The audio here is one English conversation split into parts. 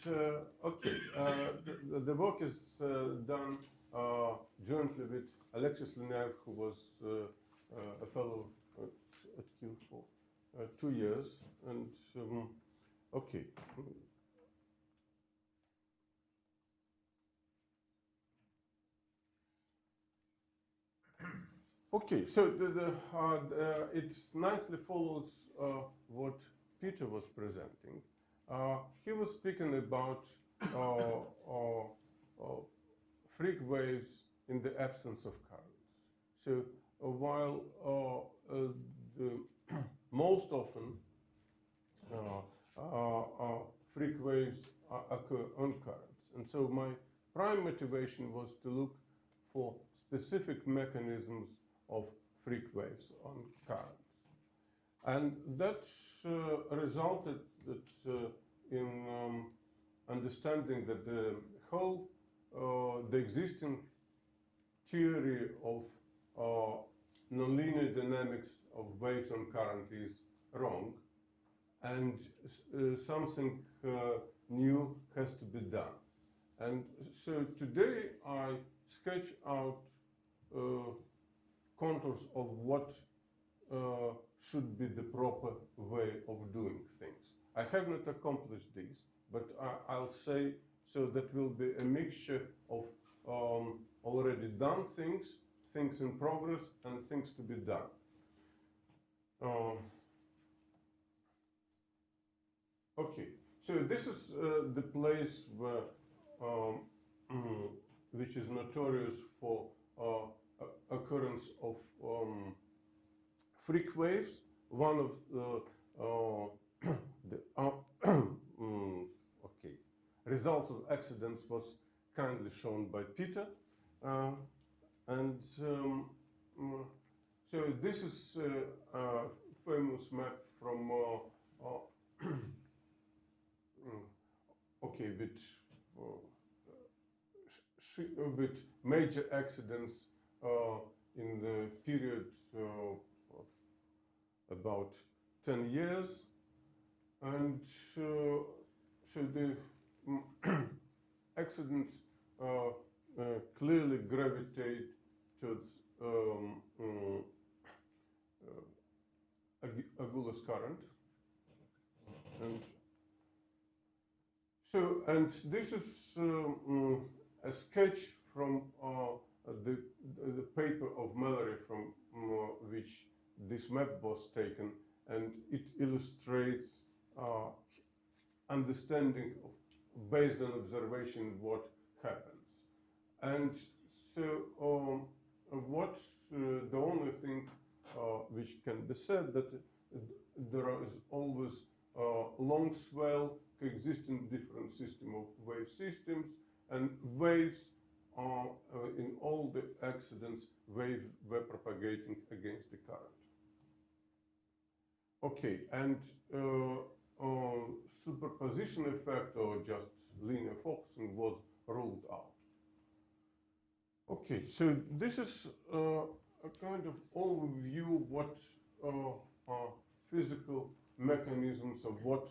okay, the work is done jointly with Alexis Linear, who was a fellow at Keele for 2 years, and okay. Okay, so it nicely follows what Peter was presenting. He was speaking about freak waves in the absence of currents. So while the most often freak waves occur on currents, and so my prime motivation was to look for specific mechanisms of freak waves on currents. And that resulted in understanding that the whole, the existing theory of nonlinear dynamics of waves on current is wrong, and something new has to be done. And so today I sketch out contours of what should be the proper way of doing things. I have not accomplished this, but I'll say, so that will be a mixture of already done things, things in progress, and things to be done. Okay, so this is the place where, which is notorious for occurrence of freak waves. One of the okay, results of accidents was kindly shown by Peter, and so this is a famous map from okay, with major accidents in the period of about 10 years, and so the accidents clearly gravitate towards Agulhas current, and this is a sketch from the paper of Mallory from which this map was taken, and it illustrates understanding of, based on observation, what happens. And so what the only thing which can be said, that there is always long swell coexisting different system of wave systems, and waves are in all the accidents were propagating against the current. Okay, and superposition effect or just linear focusing was ruled out. Okay, so this is a kind of overview what physical mechanisms of what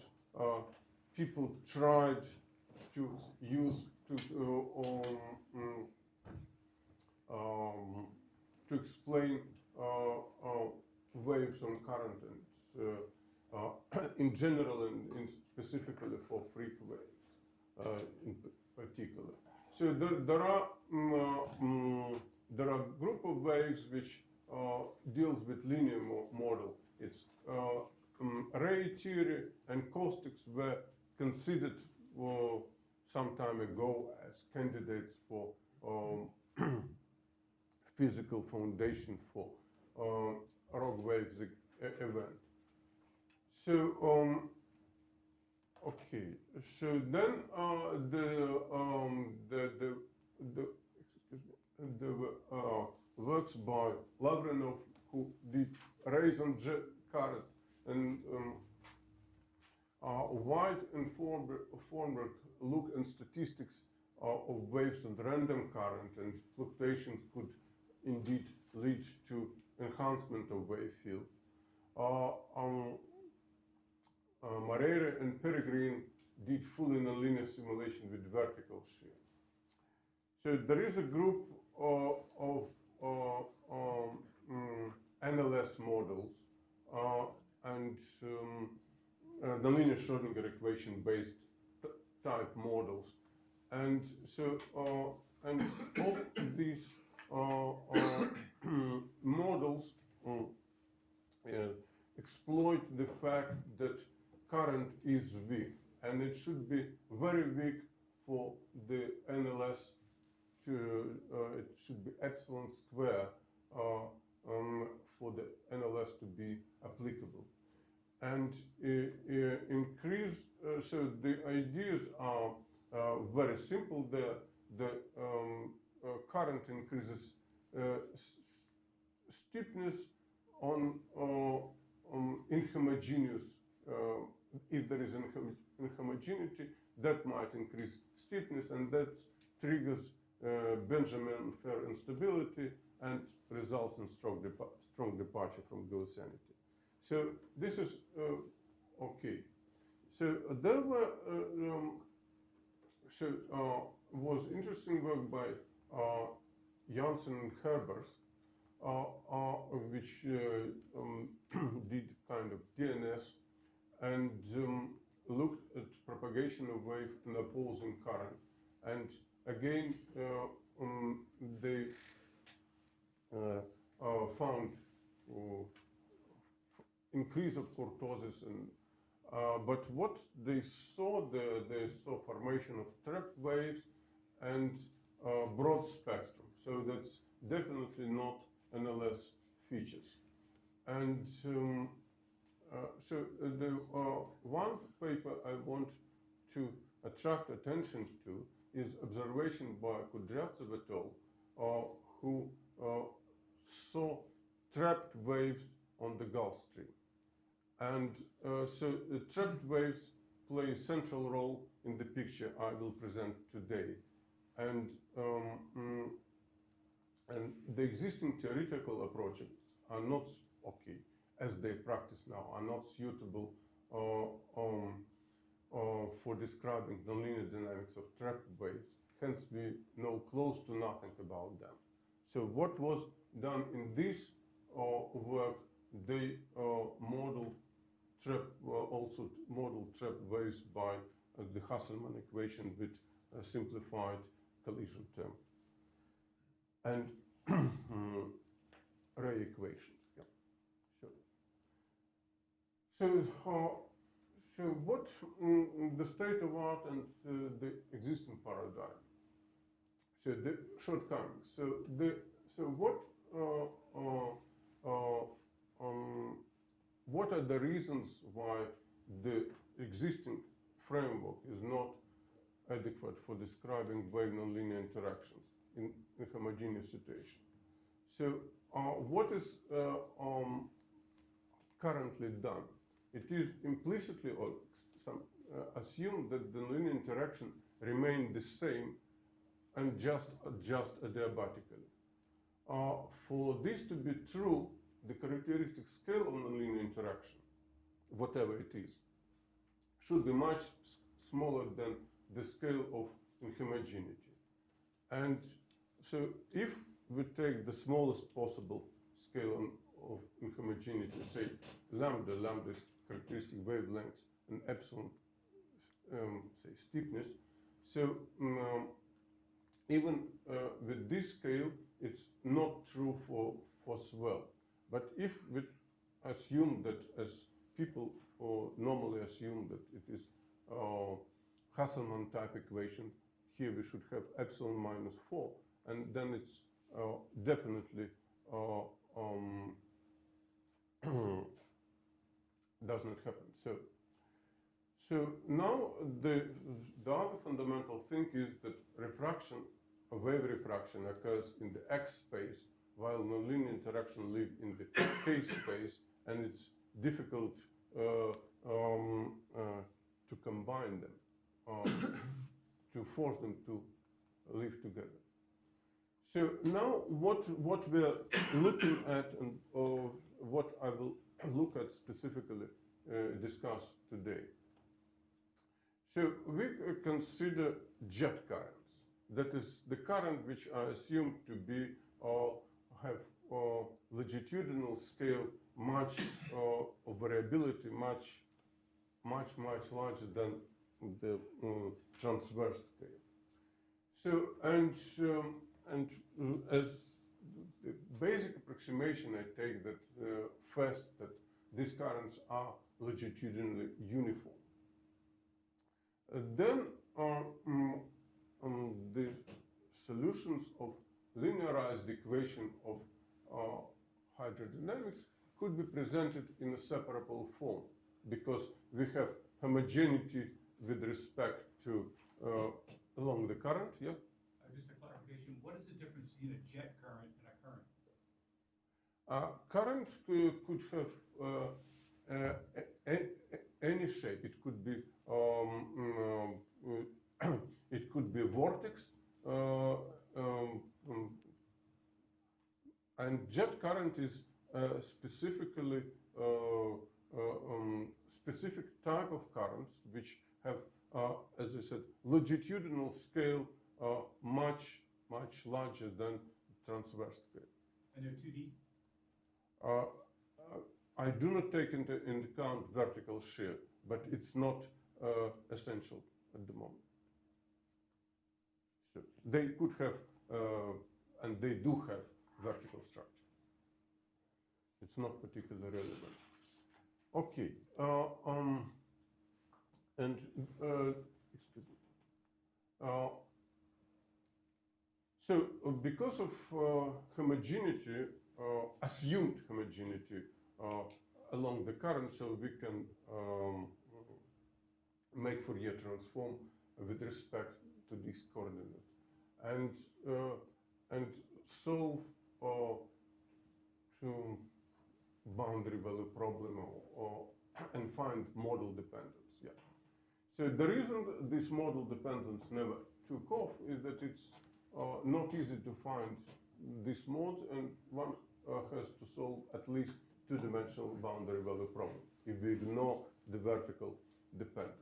people tried to use to explain waves on current, and in general and specifically for freak waves in particular. So there are a group of waves which deals with linear model. It's ray theory and caustics were considered some time ago as candidates for physical foundation for rock waves event. So okay, so then the works by Lavrinov, who did rays on current, and White and Formberg look in statistics of waves and random current, and fluctuations could indeed lead to enhancement of wave field. Moreira and Peregrine did fully nonlinear simulation with vertical shear. So there is a group of NLS models and nonlinear Schrodinger equation based type models, and so and all these models exploit the fact that current is weak, and it should be very weak for the NLS to, it should be epsilon square for the NLS to be applicable. And increase, so the ideas are very simple. The current increases steepness on inhomogeneous, if there is inhomogeneity, that might increase steepness, and that triggers Benjamin Fair instability and results in strong departure from Gaussianity. So this is okay. So there were was interesting work by Janssen and Herbers, which did kind of DNS and looked at propagation of wave in opposing current, and again they found increase of kurtosis, and but what they saw, they saw formation of trapped waves and broad spectrum. So that's definitely not NLS features. And so the one paper I want to attract attention to is observation by Kudryavtsev et al., who saw trapped waves on the Gulf Stream. And so the trapped waves play a central role in the picture I will present today. And the existing theoretical approaches are not okay, as they practice now, are not suitable for describing nonlinear dynamics of trapped waves. Hence, we know close to nothing about them. So what was done in this work, they also model trapped waves by the Hasselmann equation with a simplified collision term and ray equations. Yeah, sure. So what the state of art and the existing paradigm? So the shortcomings. So what are the reasons why the existing framework is not adequate for describing wave nonlinear interactions in a homogeneous situation? So what is currently done? It is implicitly or assumed that the nonlinear interaction remain the same and just adjust adiabatically. For this to be true, the characteristic scale of nonlinear interaction, whatever it is, should be much smaller than the scale of inhomogeneity. And so if we take the smallest possible scale of inhomogeneity, say lambda is characteristic wavelength and epsilon, say steepness, so even with this scale, it's not true for swell. But if we assume that, as people normally assume that it is Hasselmann type equation, here we should have epsilon minus 4, and then it's definitely does not happen. So now the other fundamental thing is that refraction, wave refraction, occurs in the X space, while nonlinear interaction live in the K space, and it's difficult to combine them, to force them to live together. So now what we're looking at, and what I will look at specifically, discuss today. So we consider jet currents. That is the current which are assumed to be have longitudinal scale much variability much larger than the transverse scale. So and as the basic approximation, I take that first that these currents are longitudinally uniform. Then the solutions of linearized equation of hydrodynamics could be presented in a separable form because we have homogeneity with respect to along the current. Yeah. Just a clarification, what is the difference between a jet current and a current? Current could have any shape. It could be it could be a vortex, and jet current is specifically specific type of currents which have, as I said, longitudinal scale much larger than transverse scale. And they're 2D? I do not take into account vertical shear, but it's not essential at the moment. So they could have, and they do have vertical structure. It's not particularly relevant. Okay, and excuse me. So because of homogeneity, assumed homogeneity along the current, so we can make Fourier transform with respect to this coordinate and solve to boundary value problem and find model dependence. Yeah. So the reason this model dependence never took off is that it's not easy to find this mode, and one has to solve at least two-dimensional boundary value problem if we ignore the vertical dependence.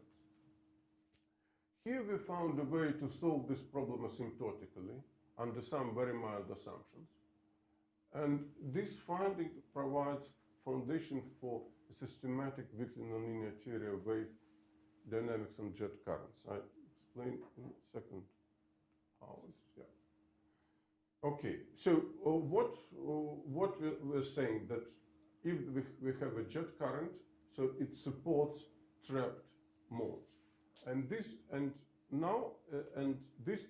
Here we found a way to solve this problem asymptotically under some very mild assumptions. And this finding provides foundation for a systematic weakly nonlinear theory of wave dynamics and jet currents. I explain in a second how it's, yeah. Okay, so what we're saying that if we have a jet current, so it supports trapped modes. And these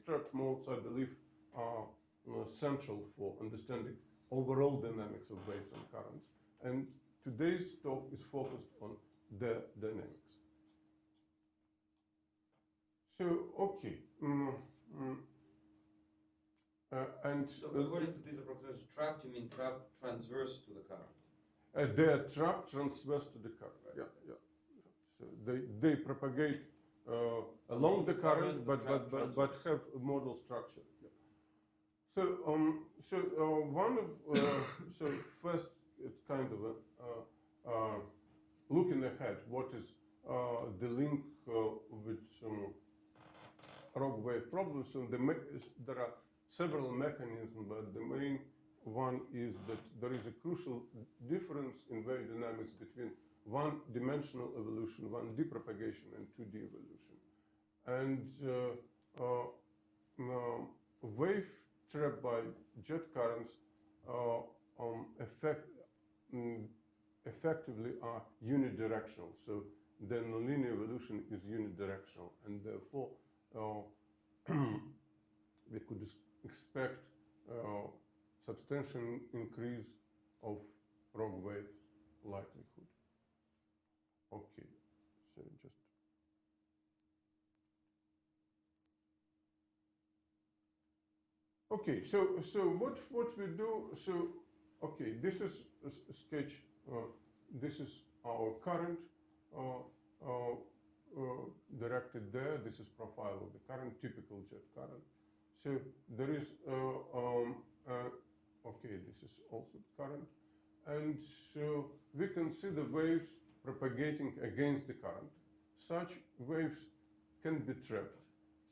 trapped modes, I believe, are central for understanding overall dynamics of waves and currents. And today's talk is focused on the dynamics. So, okay. So according to these approximations, trapped, you mean trapped transverse to the current? They are trapped transverse to the current. Yeah, yeah. So they propagate along the current, but have a model structure. Yeah. So one of so first it's kind of a looking ahead. What is the link with rock wave problems? And there are several mechanisms, but the main one is that there is a crucial difference in wave dynamics between one-dimensional evolution, 1D propagation, and 2D evolution. And wave trapped by jet currents effectively are unidirectional. So the nonlinear evolution is unidirectional, and therefore we could expect substantial increase of rock wave likelihood. Okay, so just okay. So what we do? So okay, this is a sketch. This is our current directed there. This is profile of the current, typical jet current. So there is okay. This is also current, and so we consider waves propagating against the current. Such waves can be trapped.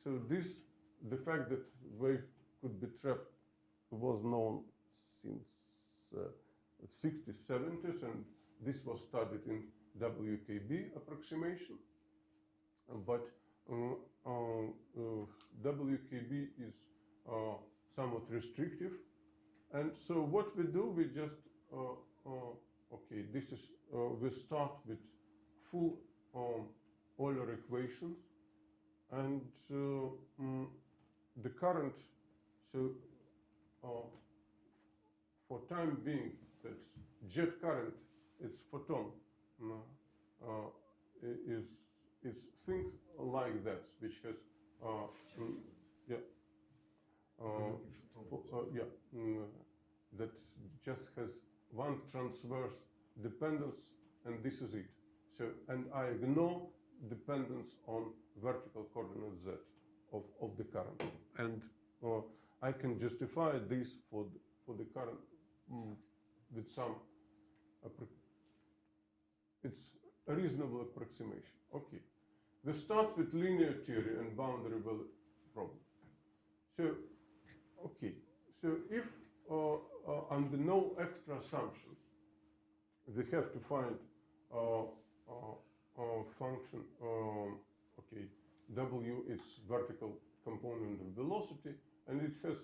So the fact that wave could be trapped was known since 60s, 70s, and this was studied in WKB approximation. But WKB is somewhat restrictive, and so what we do, we just okay, this is we start with full Euler equations, and the current, so for time being, that's jet current, it's photon, is things like that, which has yeah that just has one transverse dependence, and this is it. So, and I ignore dependence on vertical coordinate z of the current, and I can justify this for the current with some it's a reasonable approximation. Okay, we start with linear theory and boundary value problem. So, okay, so if under no extra assumptions, we have to find function, okay, w is vertical component of velocity, and it has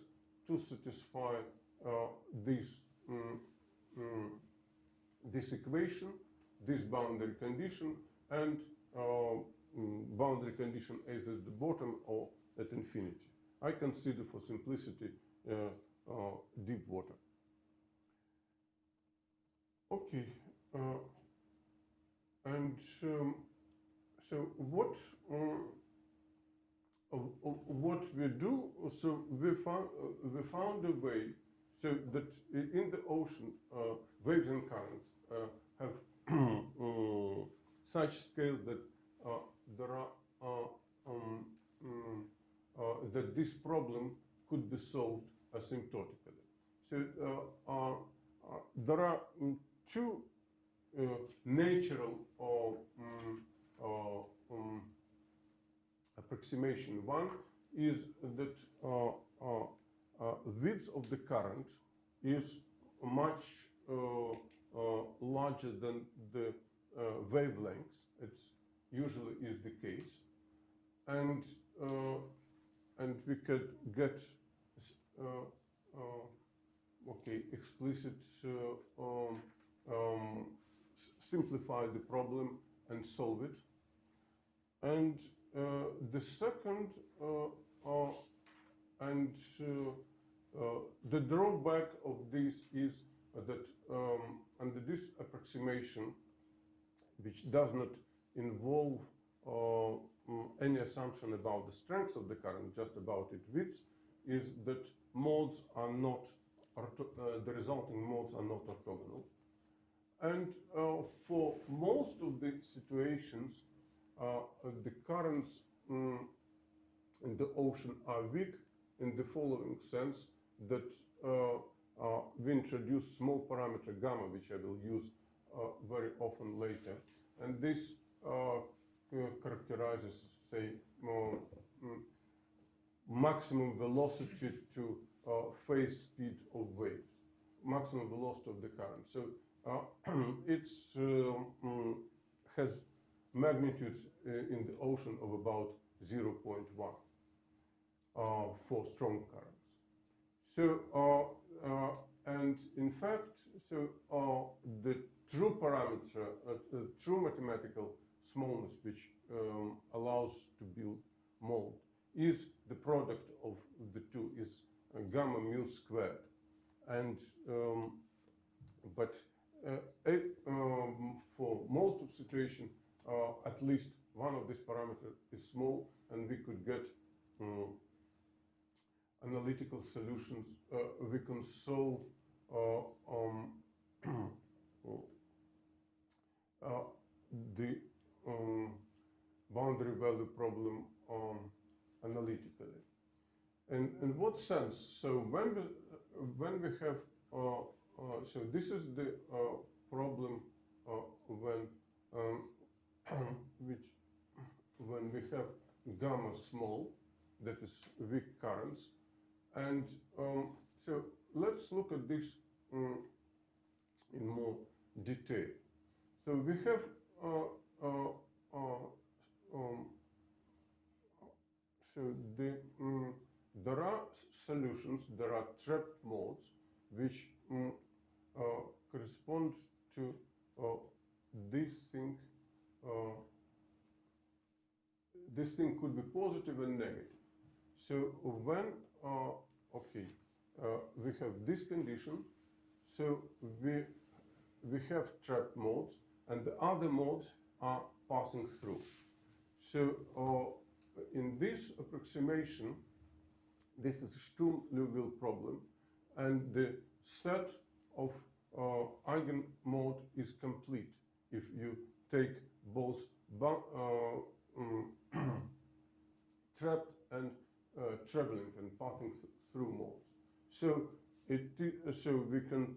to satisfy this equation, this boundary condition, and boundary condition either at the bottom or at infinity. I consider for simplicity deep water. Okay, and so what we do? So we found a way so that in the ocean waves and currents have such scale that there are that this problem could be solved asymptotically. So there are two natural approximation. One is that width of the current is much larger than the wavelengths. It's usually is the case, and we could get okay, explicit simplify the problem and solve it. And the second the drawback of this is that under this approximation, which does not involve any assumption about the strength of the current, just about its width, is that modes are not, the resulting modes are not orthogonal. And for most of the situations, the currents in the ocean are weak in the following sense, that we introduce small parameter gamma, which I will use very often later. And this characterizes, say, maximum velocity to phase speed of waves, maximum velocity of the current. So it has magnitudes in the ocean of about 0.1 for strong currents. So, and in fact, so the true parameter, true mathematical smallness, which allows to build mold, is the product of the two, is gamma mu squared. And for most of situation, at least one of these parameters is small, and we could get analytical solutions. We can solve the boundary value problem analytically. And in what sense? So when we have so this is the problem when when we have gamma small, that is weak currents. And so let's look at this in more detail. So we have so there are solutions, there are trapped modes which correspond to this thing. This thing could be positive and negative. So when we have this condition, so we have trapped modes, and the other modes are passing through. So in this approximation, this is a Sturm-Liouville problem, and the set of eigenmode is complete if you take both trapped and traveling and passing through modes. So so we can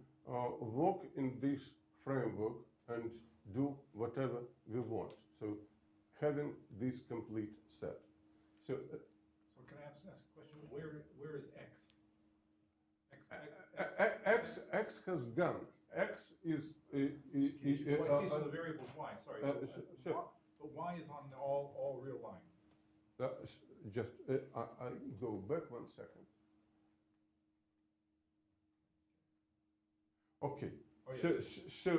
work in this framework and do whatever we want. So having this complete set. So So can I ask a question? Where is X? X has gone. X is. So I see some of the variables Y. Sorry. But Y is on all real line. Just I go back 1 second. Okay. Oh, yes. So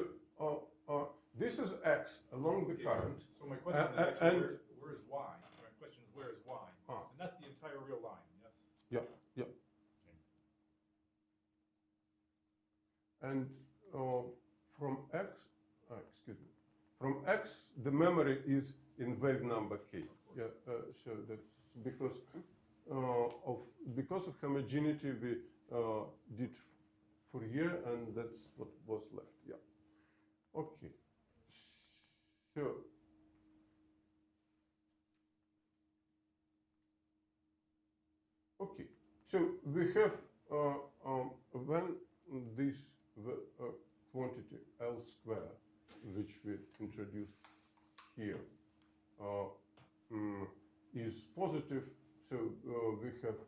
this is X along the current. So my question is actually where is Y? My question is where is Y? And that's the entire real line. Yes. Yeah. Yeah. Okay. And from X, excuse me, from X the memory is in wave number K. Yeah. So that's because of homogeneity we did Fourier, and that's what was left. Yeah. Okay. So okay. So we have when this quantity L square, which we introduced here, is positive. So we have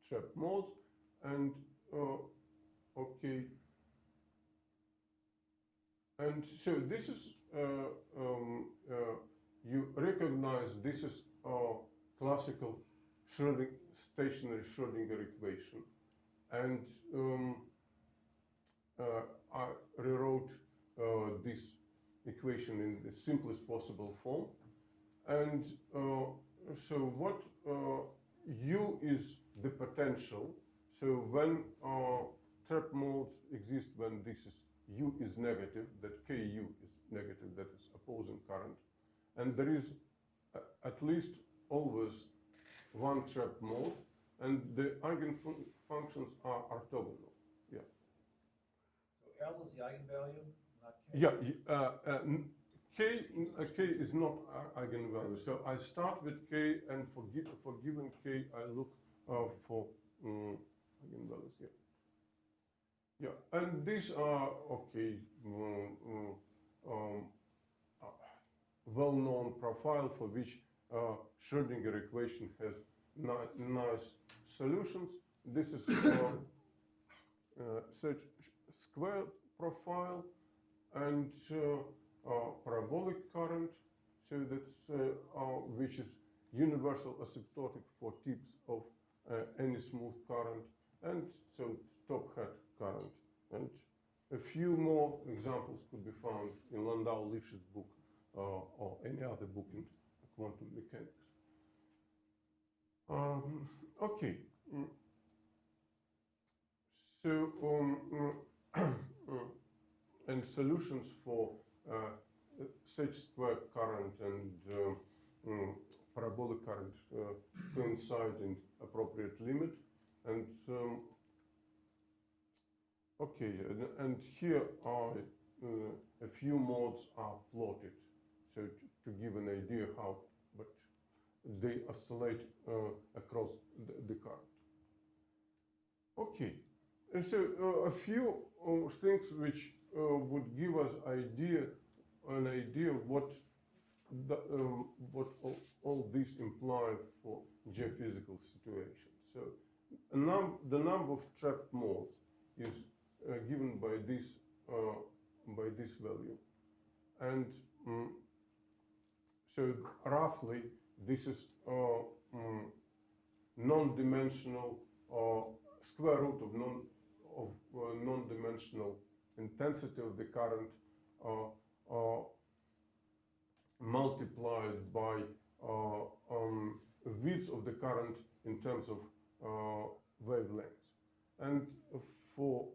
trapped modes, and okay. And so this is, you recognize this is classical stationary Schrödinger equation. And I rewrote this equation in the simplest possible form. And so what U is the potential. So when trapped modes exist, when this is U is negative, that Ku is negative, that is opposing current. And there is at least always one trapped mode, and the eigenfunctions are orthogonal. Yeah. So L is the eigenvalue, not K? Yeah. K is not eigenvalue. So I start with K, and for given K, I look for eigenvalues. Yeah. Yeah, and these are okay. Well-known profile for which Schrödinger equation has nice solutions. This is such square profile and parabolic current. So that's which is universal asymptotic for tips of any smooth current, and so top hat current. And a few more examples could be found in Landau-Lifshitz book or any other book in quantum mechanics. Okay. So and solutions for such square current and parabolic current coincide in appropriate limit. And okay, and here are a few modes are plotted, so to give an idea how, but they oscillate across the current. Okay, and so a few things which would give us an idea what what all this imply for geophysical situations. So the number of trapped modes is given by this value, and so roughly this is non-dimensional square root of non-dimensional intensity of the current multiplied by width of the current in terms of wavelength. And for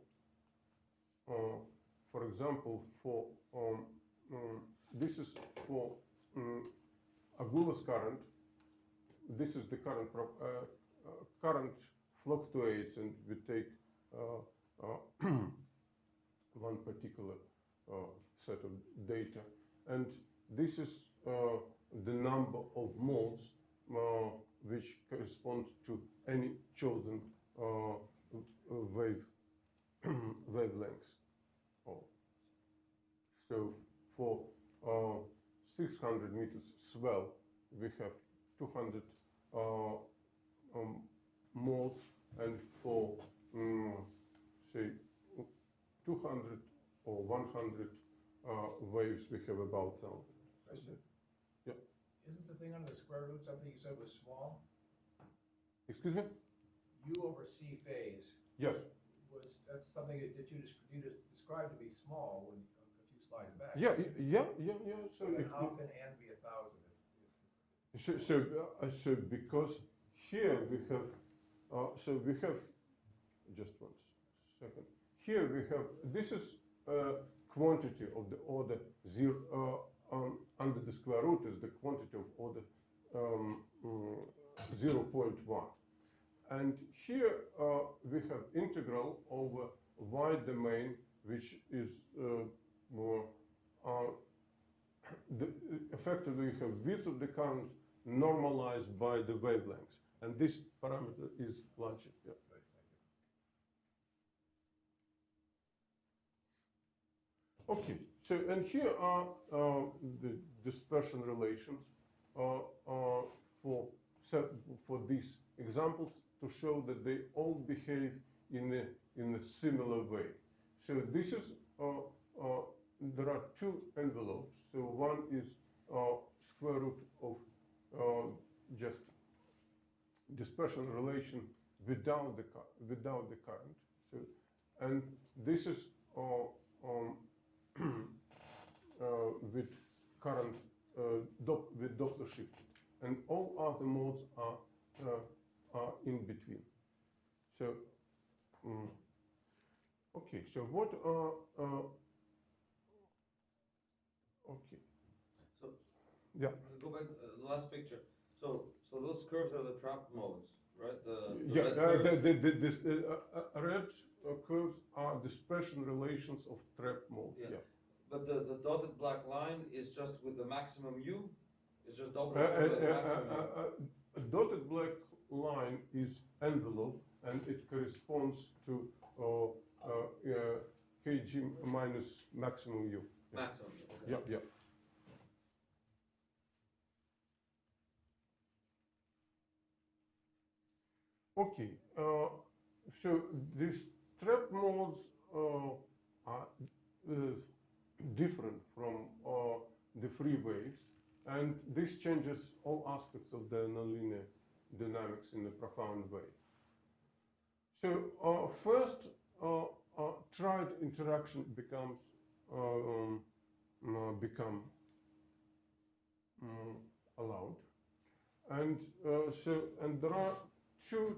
example, for this is for Agulhas current. This is the current current fluctuates, and we take one particular set of data, and this is the number of modes which correspond to any chosen wavelength. So for 600 meters swell, we have 200 modes, and for say 200 or 100 waves, we have about 1,000. Yeah. Isn't the thing under the square root something you said was small? Excuse me? U over C phase, Yes. that's something that you described to be small when a few slides back. Yeah. So, So then how can n be 1,000? so because here we have, just one second. Here we have, this is quantity of the order 0, under the square root is the quantity of order 0.1. And here we have integral over y domain, which is effectively we have width of the current normalized by the wavelengths, and this parameter is larger. Yeah. Okay, so and here are the dispersion relations for these examples to show that they all behave in a similar way. So this is there are two envelopes. So one is square root of just dispersion relation without the current. So, and this is with current with Doppler shifted, and all other modes are in between. So okay, so what are okay? So Yeah. go back the last picture. So those curves are the trapped modes, right? The Yeah, red curves? this red curves are dispersion relations of trapped modes. Yeah. Yeah. But the dotted black line is just with the maximum U? It's just double A with the maximum U? dotted black line is envelope, and it corresponds to kg minus maximum U. Yeah. Maximum U, okay. Yeah, yeah. Okay, so these trap modes are different from the free waves, and this changes all aspects of the nonlinear dynamics in a profound way. So first, triad interaction becomes allowed, and and there are two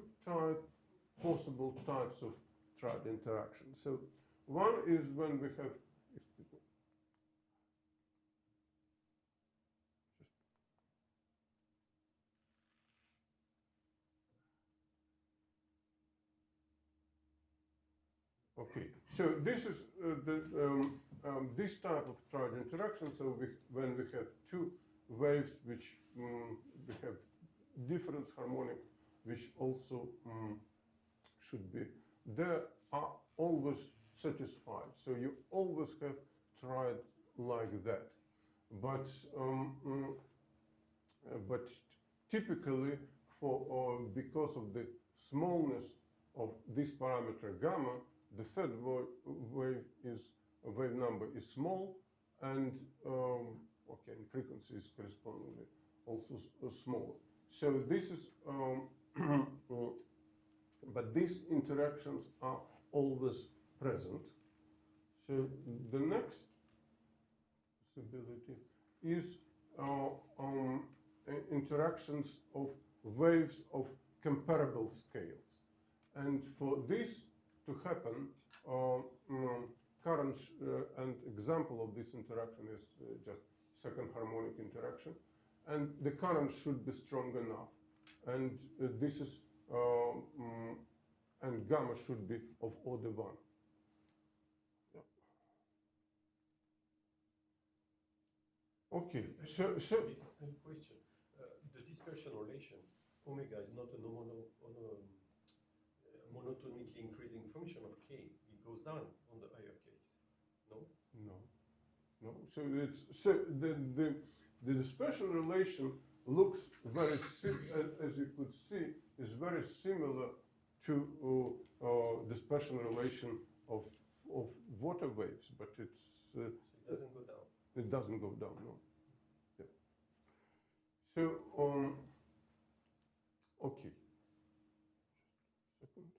possible types of triad interaction. So one is when we have okay. So this is this type of triad interaction. So when we have two waves which we have difference harmonic, which also should be, they are always satisfied. So you always have triad like that. but but typically because of the smallness of this parameter gamma, the third wave number is small, and okay, and frequency is correspondingly also smaller. So this is but these interactions are always present. So the next possibility is interactions of waves of comparable scales. And for this to happen, current and example of this interaction is just second harmonic interaction, and the current should be strong enough, and this is and gamma should be of order 1. Yeah. Okay, so Question. The dispersion relation, omega is not a monotonically increasing function of k. It goes down on the higher case. No? no. So it's the dispersion relation looks very as you could see, is very similar to dispersion relation of water waves, but it's It doesn't go down. it doesn't go down. No. Yeah. So okay. Second.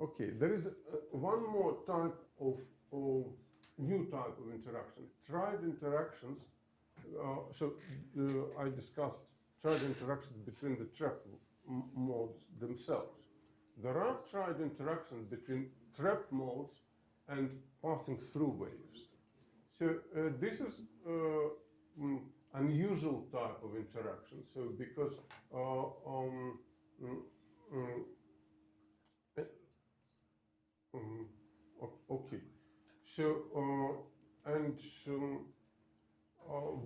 Okay, there is one more type of new type of interaction, triad interactions. I discussed triad interactions between the trap modes themselves. There are triad interactions between trap modes and passing through waves. So this is unusual type of interaction. So because okay, so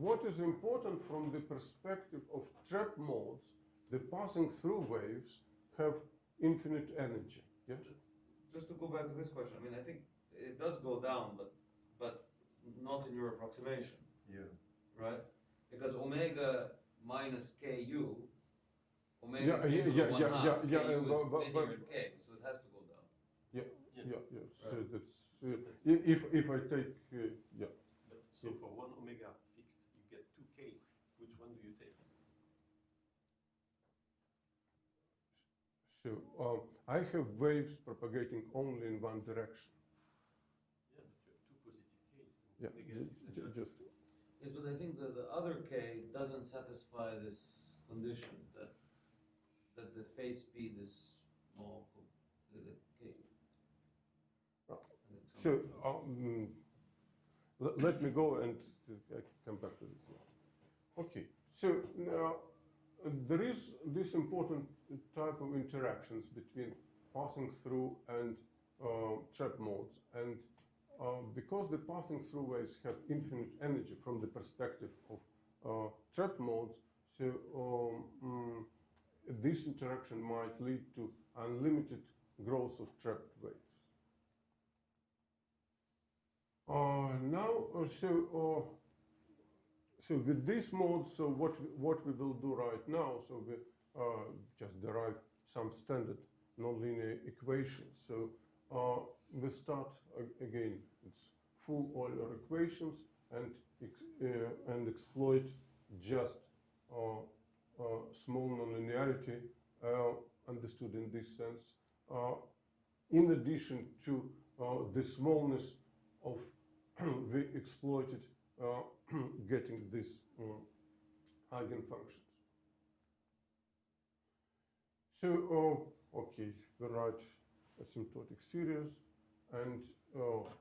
what is important from the perspective of trap modes, the passing through waves have infinite energy. Yeah? Just to go back to this question, I mean, I think it does go down, but not in your approximation, Yeah. right? Because omega minus ku, omega Yeah, is equal yeah, to 1 yeah, half, yeah, yeah, ku is but- linear in k, so it has to go down. Yeah. So Right. that's if I take yeah. So for one omega fixed, you get 2 k's. Which one do you take? So I have waves propagating only in one direction. Yeah, but you have 2 positive k's. Yeah, just Yes, but I think that the other k doesn't satisfy this condition that the phase speed is small, the k. Oh. I think so. something- Let me go and come back to this. Okay, so now there is this important type of interactions between passing through and trap modes, and because the passing through waves have infinite energy from the perspective of trap modes, so this interaction might lead to unlimited growth of trapped waves. So with these modes, so what we will do right now, so we just derive some standard nonlinear equations. So we start again, it's full Euler equations, and exploit just small nonlinearity, understood in this sense, in addition to the smallness of we exploited getting these eigenfunctions. So, okay, we write asymptotic series and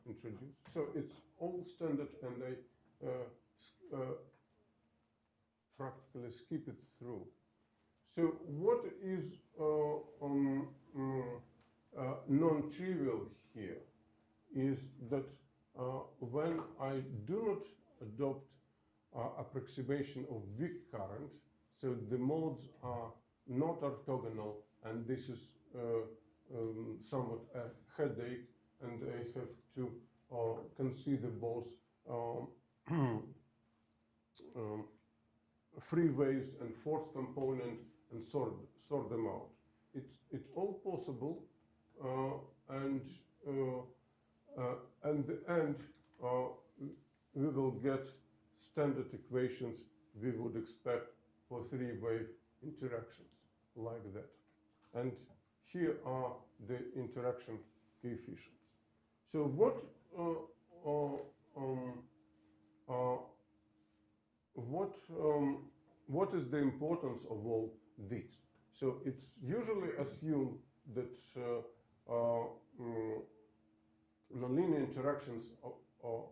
introduce. So it's all standard, and I practically skip it through. So what is non-trivial here is that when I do not adopt approximation of weak current, so the modes are not orthogonal and this is somewhat a headache, and I have to consider both free waves and force component and sort them out. It's all possible, and at the end we will get standard equations we would expect for three-wave interactions like that. And here are the interaction coefficients. So what is the importance of all these? So it's usually assumed that nonlinear interactions of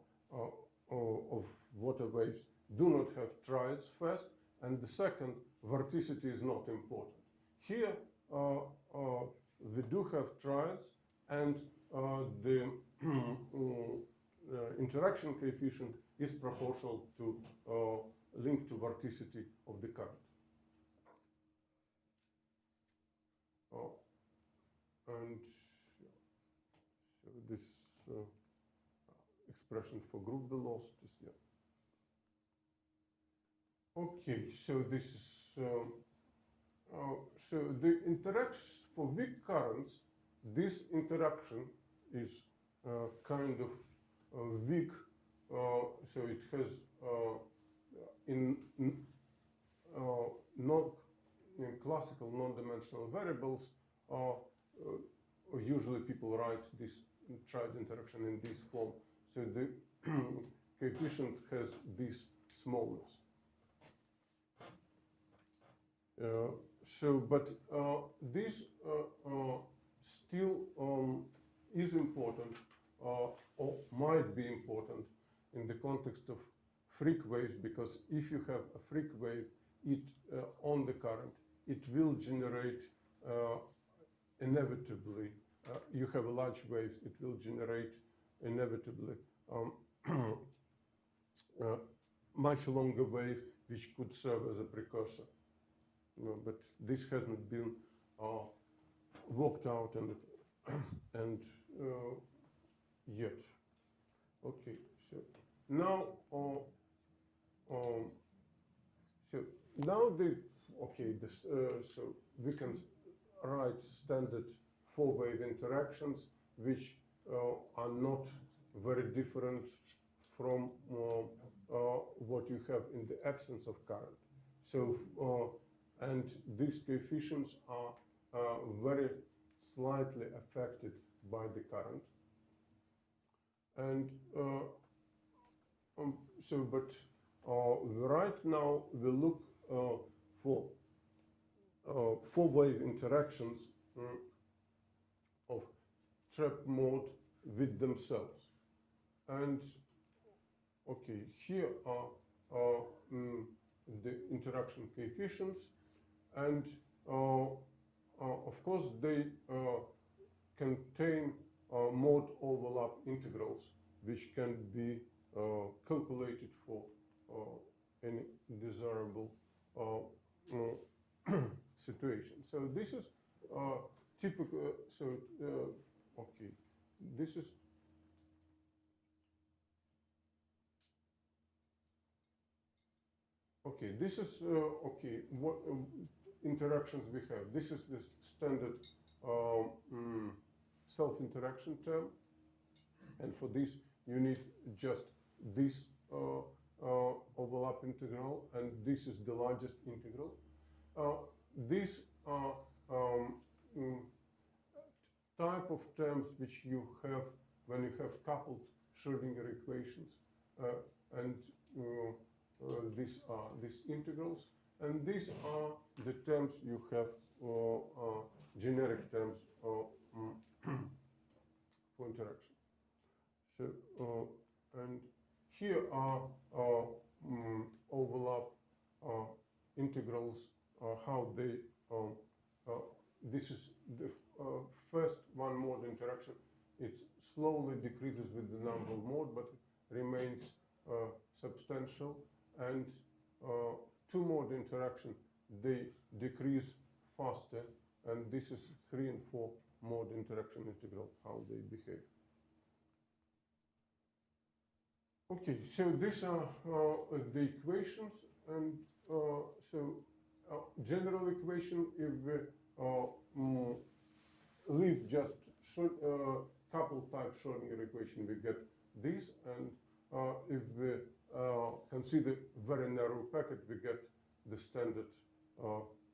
water waves do not have triads first, and the second, vorticity is not important. Here we do have triads, and the interaction coefficient is proportional to link to vorticity of the current. And so this expression for group velocities, yeah. Okay, so this is so the interaction for weak currents. This interaction is kind of weak, so it has in classical non-dimensional variables. Usually people write this triad interaction in this form. So the coefficient has this smallness. But this still is important, or might be important in the context of freak waves, because if you have a freak wave on the current, it will generate inevitably, you have a large wave, it will generate inevitably much longer wave, which could serve as a precursor. But this hasn't been worked out and yet. Okay, so now so we can write standard four-wave interactions, which are not very different from what you have in the absence of current. So and these coefficients are very slightly affected by the current. And but right now we look for four-wave interactions of trap mode with themselves. And okay, here are the interaction coefficients, and of course they contain mode overlap integrals, which can be calculated for any desirable situation. So this is typical. So okay, this is okay. This is okay. What interactions we have? This is the standard self-interaction term, and for this you need just this overlap integral, and this is the largest integral. These are type of terms which you have when you have coupled Schrödinger equations, and these are these integrals, and these are the terms you have generic terms for interaction. So and here are overlap integrals, how they this is the first one mode interaction. It slowly decreases with the number of mode, but remains substantial. And two mode interaction, they decrease faster and this is 3 and 4 mode interaction integral, how they behave. Okay, so these are the equations, and general equation, if we leave just couple type Schrodinger equation, we get this, and if we consider very narrow packet, we get the standard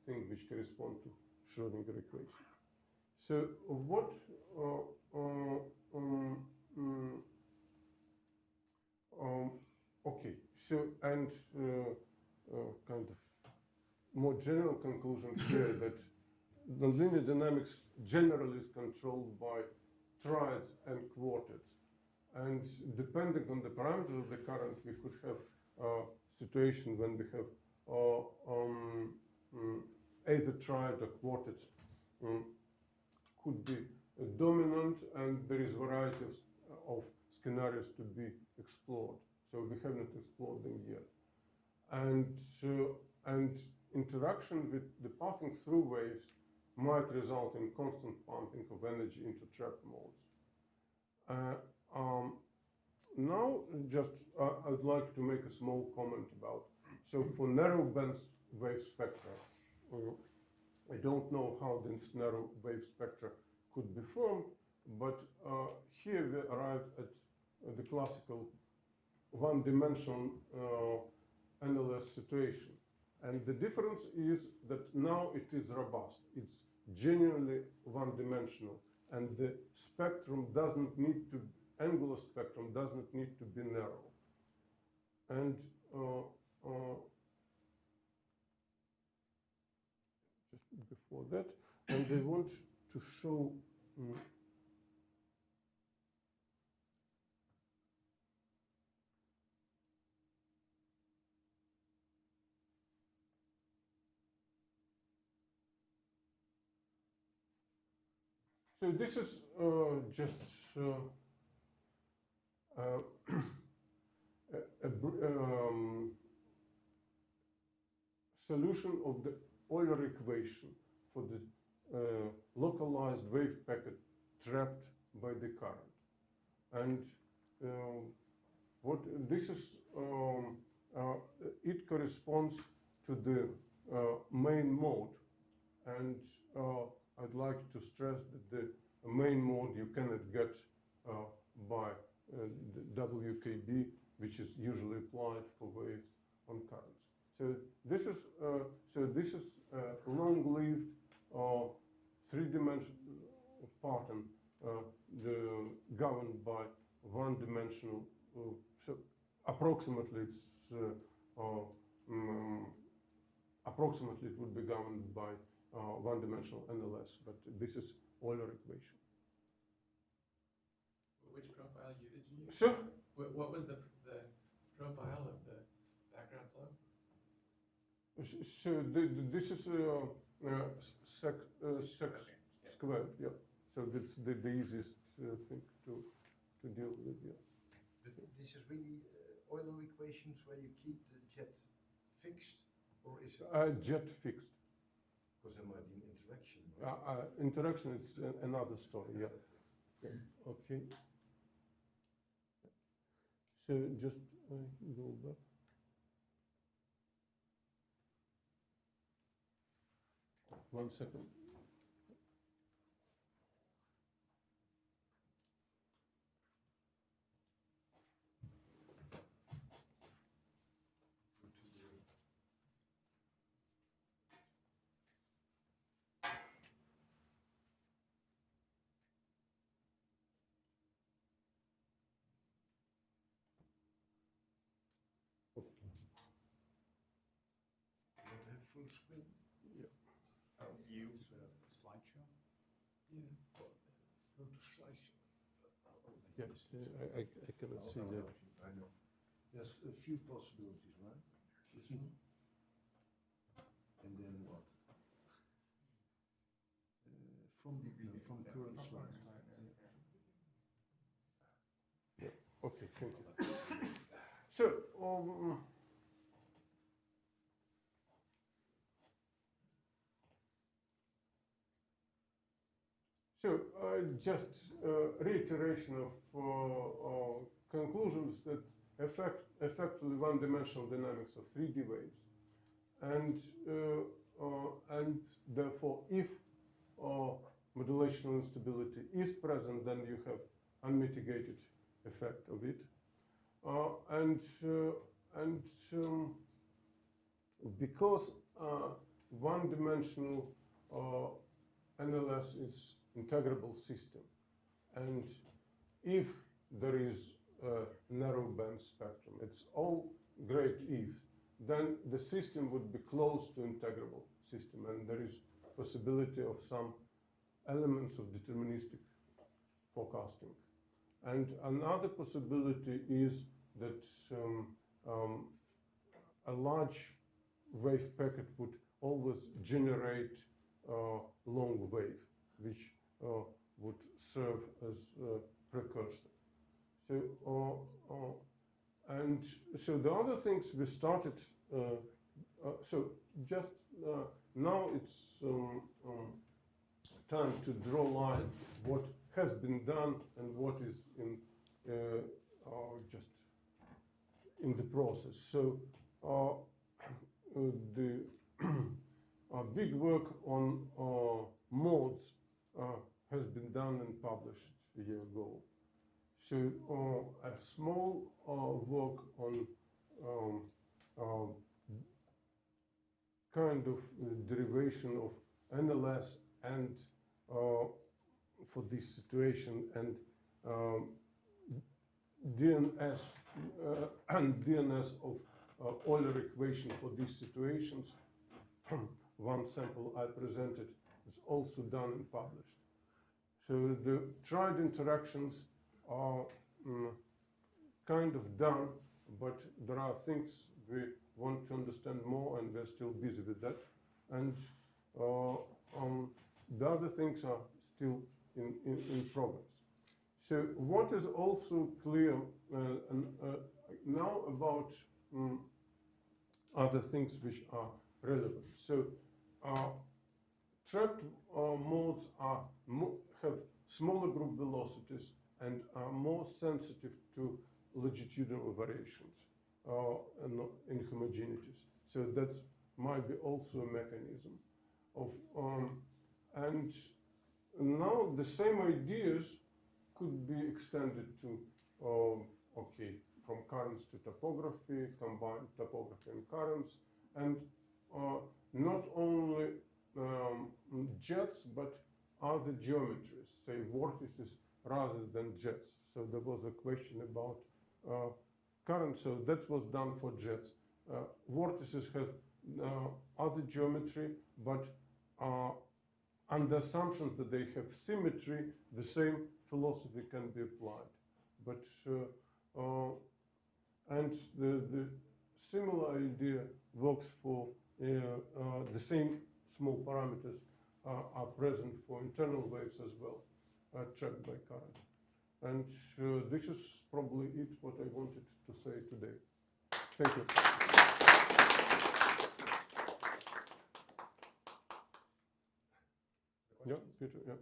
thing which correspond to Schrodinger equation. So what okay, so and kind of more general conclusion here that the linear dynamics generally is controlled by triads and quartets, and depending on the parameters of the current, we could have a situation when we have either triad or quartets could be dominant, and there is varieties of scenarios to be explored. So we have not explored them yet, and interaction with the passing through waves might result in constant pumping of energy into trapped modes. Now, just I'd like to make a small comment about, so for narrow band wave spectra, I don't know how this narrow wave spectra could be formed, but here we arrive at the classical one-dimensional NLS situation. And the difference is that now it is robust. It's genuinely one-dimensional, and the spectrum doesn't need to, angular spectrum doesn't need to be narrow. And just before that, and I want to show so this is just solution of the Euler equation for the localized wave packet trapped by the current. And what this is, it corresponds to the main mode. And I'd like to stress that the main mode you cannot get by the WKB, which is usually applied for waves on currents. So this is a long-lived three-dimensional pattern governed by one-dimensional. So approximately it would be governed by one-dimensional NLS, but this is Euler equation. Which profile did you use? Sure. What was the profile of the background flow? So this is sec squared, yeah. So that's the easiest thing to deal with, yeah. But this is really Euler equations where you keep the jet fixed, or is it? Jet fixed. Because there might be an interaction. Right? Interaction is another story, yeah. Okay. So just go back. One second. Want to have full screen? You, slideshow? Yeah. Go to slideshow. Yes, I cannot see that. I know. There's a few possibilities, right? This one. And then what? From current slide. Okay, thank you. So, So just reiteration of conclusions that effectively one-dimensional dynamics of 3D waves, and therefore, if modulational instability is present, then you have unmitigated effect of it, because one-dimensional NLS is integrable system, and if there is a narrow band spectrum, it's all great if, then the system would be close to integrable system, and there is possibility of some elements of deterministic forecasting. And another possibility is that a large wave packet would always generate long wave, which would serve as a precursor. So, and so the other things we started, so just now it's time to draw line what has been done and what is in just in the process. So the big work on modes has been done and published a year ago. So a small work on kind of derivation of NLS and for this situation, and DNS and DNS of Euler equation for these situations. One sample I presented is also done and published. So the tried interactions are kind of done, but there are things we want to understand more, and we're still busy with that. And the other things are still in progress. So what is also clear now about other things which are relevant. So trapped modes have smaller group velocities and are more sensitive to longitudinal variations and inhomogeneities. So that might be also a mechanism of, and now the same ideas could be extended to, okay, from currents to topography, combined topography and currents, and not only jets, but other geometries, say vortices rather than jets. So there was a question about currents, so that was done for jets. Vortices have other geometry, but under assumptions that they have symmetry, the same philosophy can be applied. But and the similar idea works for the same small parameters are present for internal waves as well, tracked by current. And this is probably it what I wanted to say today. Thank you. Yeah, Peter, yeah.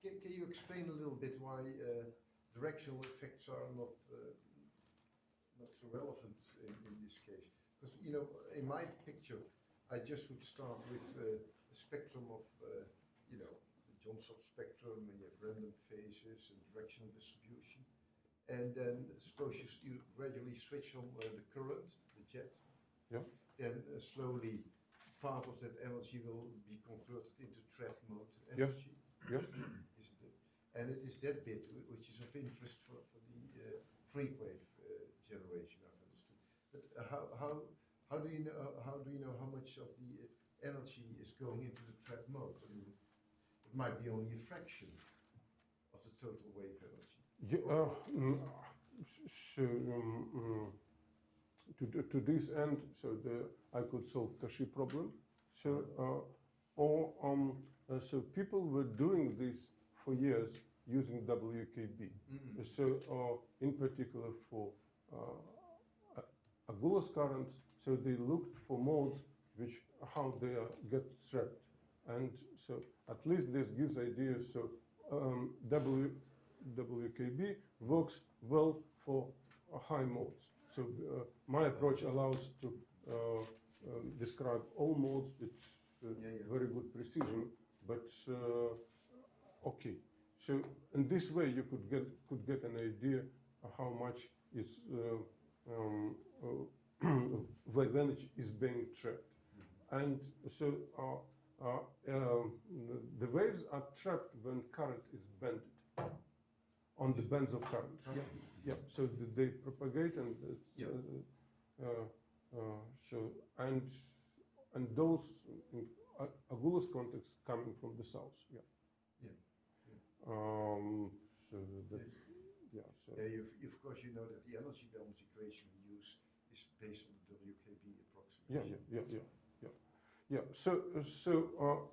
Can you explain a little bit why directional effects are not so relevant in this case? Because, you know, in my picture, I just would start with a spectrum of, you know, the Johnson spectrum, and you have random phases and directional distribution. And then suppose you gradually switch on the current, the jet. Yeah. Then slowly part of that energy will be converted into trap mode energy. Yes. And it is that bit which is of interest for the freak wave generation, I've understood. But how do you know how much of the energy is going into the trap mode? I mean, it might be only a fraction of the total wave energy. Yeah, so to this end, so I could solve Cauchy problem. So so people were doing this for years using WKB. Mm-hmm. So in particular for Agulhas currents, so they looked for modes which how they get trapped. And so at least this gives ideas. So WKB works well for high modes. So my approach allows to describe all modes with very good precision, but okay. So in this way, you could get an idea of how much is wave energy is being trapped, and so the waves are trapped when current is bent on the bands of current. Yeah. Yeah. So they propagate, and it's, so and those in Agulhas context coming from the south. Yeah. So that's, yeah. So Yeah, of course you know that the energy balance equation we use is based on the WKB approximation. yeah. So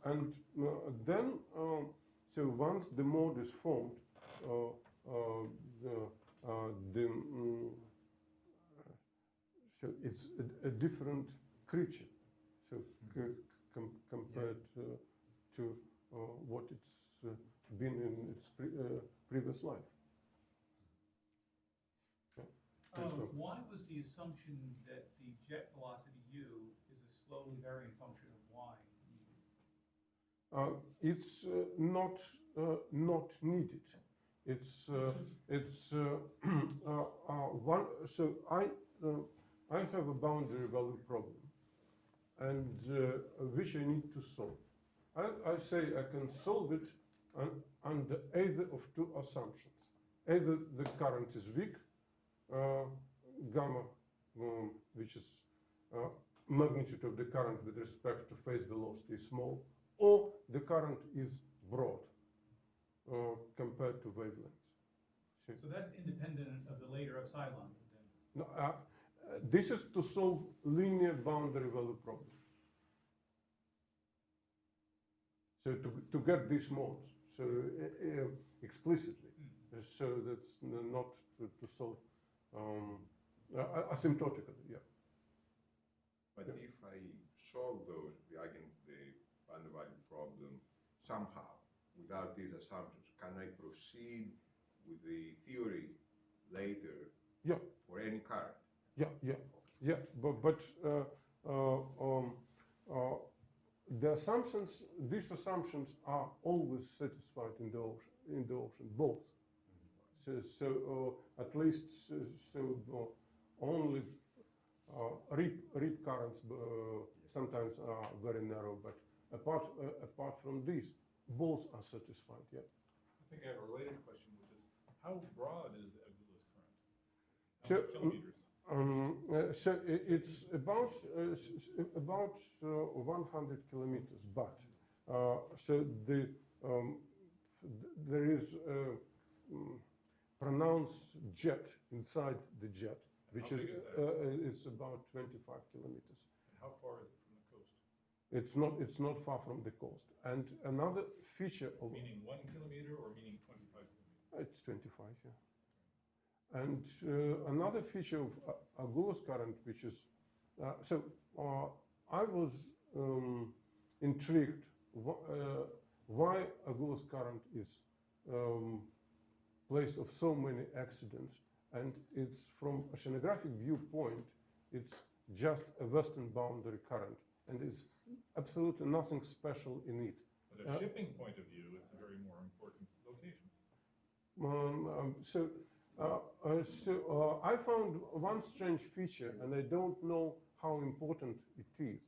and then so once the mode is formed, so it's a different creature. So compared to what it's been in its previous life. Why was the assumption that the jet velocity u is a slowly varying function of y needed? It's not needed. It's one. So I have a boundary value problem, and which I need to solve. I say I can solve it under either of two assumptions. Either the current is weak, gamma, which is magnitude of the current with respect to phase velocity is small, or the current is broad compared to wavelength. So that's independent of the later epsilon then? No, this is to solve linear boundary value problem. So to get these modes, so explicitly, so that's not to solve asymptotically, yeah. But if I solve the boundary value problem somehow without these assumptions, can I proceed with the theory later? Yeah. For any current? Yeah. But the assumptions, these assumptions are always satisfied in the ocean, both. So at least only rip currents sometimes are very narrow, but apart from these, both are satisfied. Yeah. I think I have a related question, which is how broad is the Agulhas current? How So, many kilometers? So it's about 100 kilometers, but so there is a pronounced jet inside the jet, which How is big is that? it's about 25 kilometers. And how far is it from the coast? It's not far from the coast. And another feature of Meaning 1 kilometer or meaning 25 kilometers? it's 25, yeah. And another feature of Agulhas current, which is so I was intrigued why Agulhas current is place of so many accidents, and it's from oceanographic viewpoint, it's just a western boundary current, and there's absolutely nothing special in it. But a shipping point of view, it's a very more important location. I found one strange feature, and I don't know how important it is.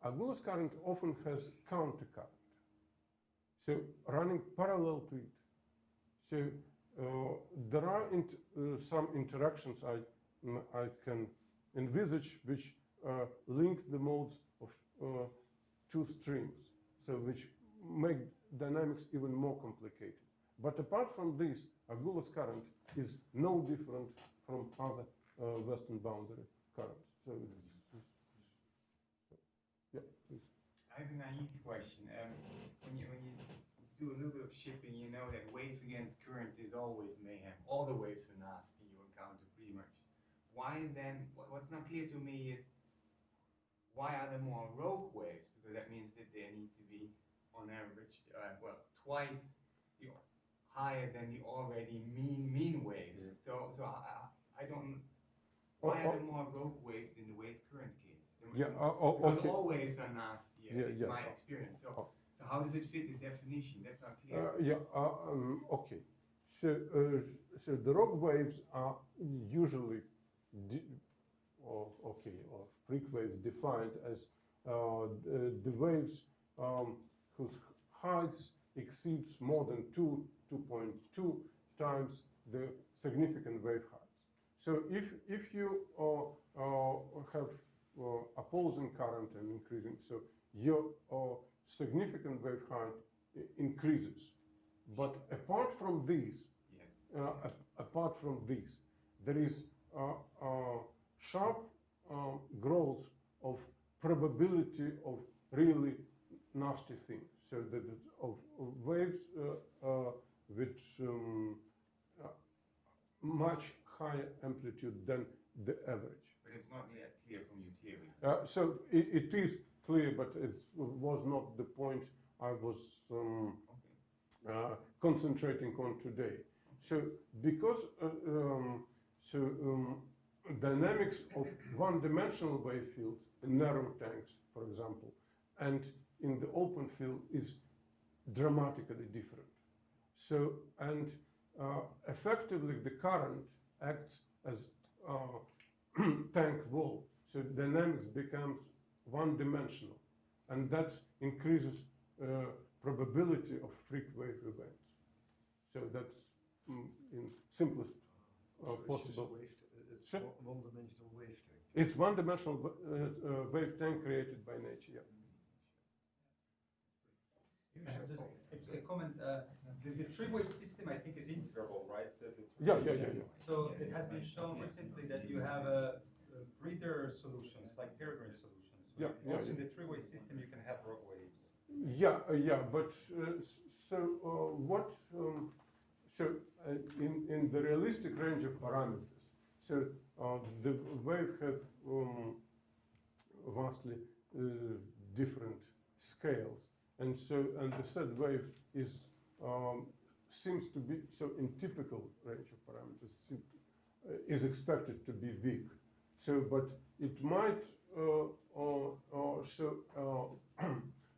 Agulhas current often has countercurrent, so running parallel to it. So there are some interactions I can envisage which link the modes of two streams, so which make dynamics even more complicated. But apart from this, Agulhas current is no different from other western boundary currents. So yeah, please. I have a naive question. When you do a little bit of shipping, you know that wave against current is always mayhem. All the waves are nasty you encounter, pretty much. Why then? What's not clear to me is why are there more rogue waves? Because that means that they need to be, on average, twice higher than the already mean waves. Yeah. So I don't. Why are there more rogue waves in the wave current case? Because okay. all waves are nasty. It's Yeah. my experience. So how does it fit the definition? That's not clear. Okay. So the rogue waves are usually freak waves defined as the waves whose heights exceeds more than 2.2 times the significant wave height. So if you have opposing current and increasing, so your significant wave height increases. But apart from these, there is sharp growth of probability of really nasty things. So that of waves with much higher amplitude than the average. But it's not yet clear from your theory. So it is clear, but it was not the point I was concentrating on today. So because dynamics of one-dimensional wave fields in narrow tanks, for example, and in the open field is dramatically different. So, and effectively the current acts as tank wall. So dynamics becomes one-dimensional, and that increases probability of freak wave events. So that's in simplest possible. It's one-dimensional wave tank. It's one-dimensional wave tank created by nature. Yeah. Just a comment. The three-wave system, I think, is integrable, right? Yeah. So it has been shown recently that you have breather solutions, like peregrine solutions. Also in the three-wave system, you can have rogue waves. But in the realistic range of parameters, so the wave have vastly different scales, and the third wave is seems to be in typical range of parameters is expected to be big. So, but it might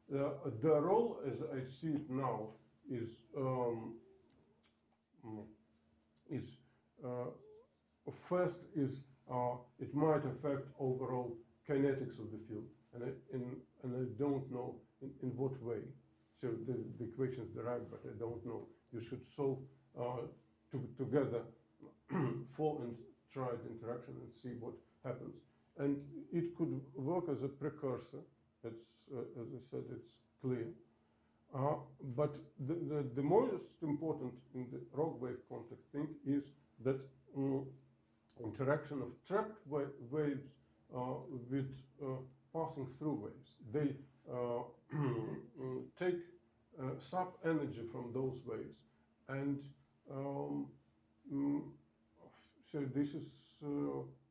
the role, as I see it now, is first is it might affect overall kinetics of the field, and I don't know in what way. So the equations derived, but I don't know. You should solve together for and try the interaction and see what happens. And it could work as a precursor. It's, as I said, it's clear. But the most important in the rogue wave context thing is that interaction of trapped waves with passing through waves. They take sub energy from those waves, and so this is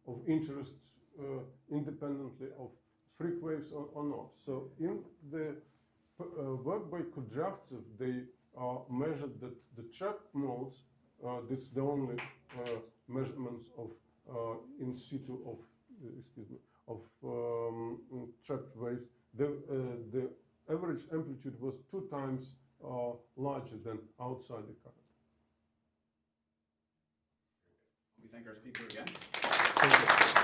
of interest independently of freak waves or not. So in the work by Kudryavtsev, they measured that the trapped modes, that's the only measurements of in situ of trapped waves. The average amplitude was 2 times larger than outside the current. We thank our speaker again. Thank you.